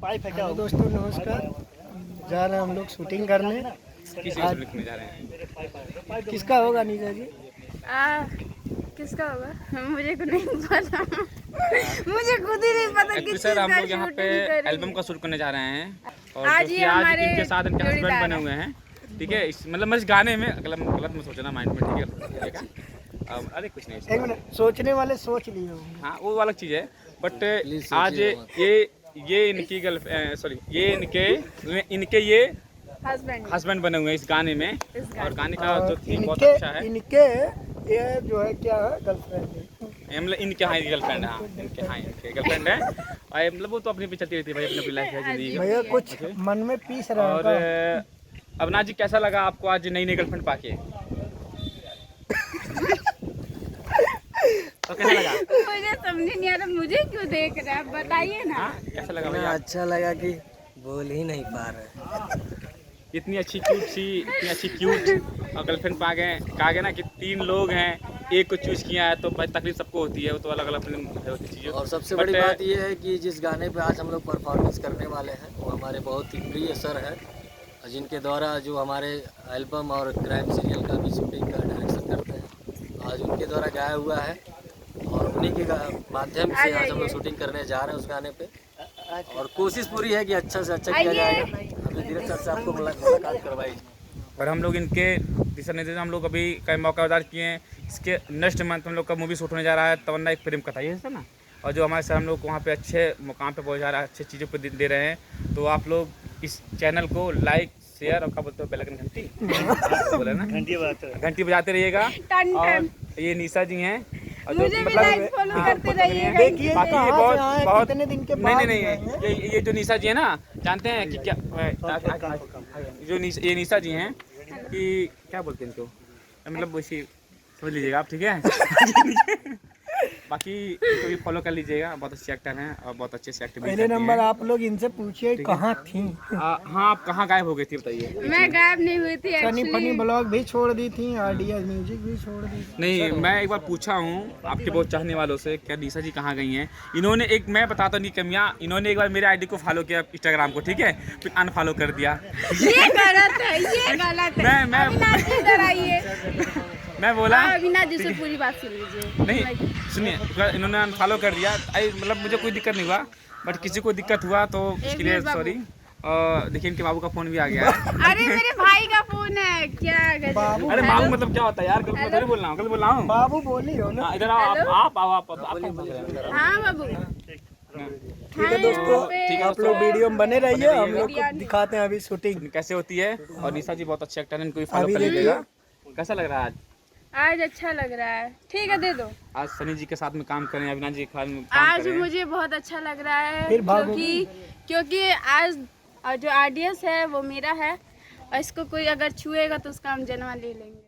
Hello दोस्तों, नमस्कार। जा रहे हैं हम लोग शूटिंग करने। आज में जा रहे हैं। किसका होगा नीजा जी? किसका होगा मुझे को नहीं पता। मुझे खुद ही नहीं पता कि सर हम लोग यहाँ पे एल्बम का शूट करने जा रहे हैं और आज जो ही कि आज हमारे इनके साथ इनके हस्बैंड जोड़ीदार बने हुए हैं। ठीक है, इस मतलब मैं इस गाने में गलत मत सोचना माइंड में, ठीक है। अरे कुछ नहीं, एक मिनट, सोचने वाले सोच लिए होंगे। हाँ वो अलग चीज़ है, बट आज ये इनकी गर्लफ्रेंड सॉरी ये इनके ये हस्बैंड बने हुए हैं इस गाने में। और गाने का जो थीम बहुत अच्छा है। इनके ये जो है क्या है, गर्लफ्रेंड है। मतलब इनके हाँ गर्लफ्रेंड है, हाँ इनके गर्लफ्रेंड है। और मतलब वो तो अपनी पे चलती रहती है भाई, अपनी लाइफ है जिंदगी का। भैया कुछ मन में पीस रहा और अविनाश जी कैसा लगा आपको आज नई गर्लफ्रेंड पाके? तो कैसा लगा? मुझे समझ नहीं आ रहा, मुझे क्यों देख रहा है, बताइए ना। हाँ कैसा लगा भैया? अच्छा लगा कि बोल ही नहीं पा रहे। इतनी अच्छी क्यूट और गर्लफ्रेंड पा गए ना कि 3 लोग हैं, एक को चूज किया है तो भाई तकलीफ सबको होती है, वो तो अलग अलग होती चीज़ें। और सबसे बड़ी बात ये है कि जिस गाने पे आज हम लोग परफॉर्मेंस करने वाले हैं वो हमारे बहुत ही प्रिय सर हैं, जिनके द्वारा जो हमारे एल्बम और क्राइम सीरियल का भी शूटिंग का डायरेक्शन करते हैं, आज उनके द्वारा गाया हुआ है। और उन्हीं के माध्यम से आज हम लोग शूटिंग करने जा रहे हैं उस गाने पे। और कोशिश पूरी है कि अच्छा से अच्छा किया जाएगा। अभी धीरज सर से आपको मुलाकात करवाई। और हम लोग इनके दिशा निर्देश हम लोग अभी कई मौका किए हैं। इसके नेक्स्ट मंथ हम लोग का मूवी शूट होने जा रहा है, तमन्ना एक प्रेम कथा, ये है ना। और जो हमारे सर हम लोग वहाँ पे अच्छे मुकाम पे पहुँचा रहा है, अच्छी चीज़ों पे दे रहे हैं। तो आप लोग इस चैनल को लाइक शेयर और क्या बोलते हो, बेल आइकन घंटी बोले ना, घंटी बजाते रहिएगा। और ये निशा जी हैं, और मुझे भी लाइक फॉलो करते रहिएगा। देखिए बाकी ये बहुत कितने दिन के बाद नहीं ये जो निशा जी है ना, जानते हैं कि क्या जो ये निशा जी हैं कि क्या बोलते हैं इनको, मतलब वैसे समझ लीजिएगा आप, ठीक है। बाकी इनको भी फॉलो कर लीजिएगा, बहुत अच्छे एक्टर हैं और बहुत अच्छे से एक्टिंग भी पहले नंबर आप लोग इनसे पूछिए कहाँ थी। हाँ आप कहाँ गायब हो गई थी बताइए? मैं गायब नहीं हुई थी फनी एक्चुअली। ब्लॉग भी छोड़ दी थी, आरडीएस म्यूजिक भी छोड़ दी थी। नहीं, मैं एक बार पूछा हूँ आपके बहुत चाहने वालों से, क्या निशा जी कहाँ गई हैं? इन्होंने एक, मैं बताता हूँ कमियाँ, इन्होंने एक बार मेरे आईडी को फॉलो किया इंस्टाग्राम को, ठीक है, फिर अनफॉलो कर दिया। ये गलत है, ये गलत है। मैं अविनाश जी इधर आइए। मैं बोला अविनाश जी से पूरी बात सुन लीजिए। नहीं सुनिए, इन्होंने अनफॉलो कर दिया। मतलब मुझे कोई दिक्कत नहीं हुआ, बट किसी को दिक्कत हुआ तो उसके लिए सॉरी। देखिए इनके बाबू का फोन भी आ गया है। अरे मेरे भाई का फोन है, क्या गजब। अरे बाबू मतलब क्या होता है यार, गलत थोड़ी बोल रहा हूँ। बाबू बोली हो ना। इधर आओ आप। हाँ बाबू। ठीक है दोस्तों, आप लोग वीडियो में बने रहिए, हम लोग को दिखाते हैं अभी शूटिंग कैसे होती है। और निशा जी बहुत अच्छे एक्टर हैं, इनको भी फॉलो कर लीजिएगा। कैसा लग रहा है आज अच्छा लग रहा है, ठीक है दे दो। आज सनी जी के साथ में काम करें, अविनाश जी के साथ में आज मुझे बहुत अच्छा लग रहा है, फिर भागोगे? क्योंकि आज जो ऑडियंस है वो मेरा है, और इसको कोई अगर छुएगा तो उसका हम जनवा ले लेंगे।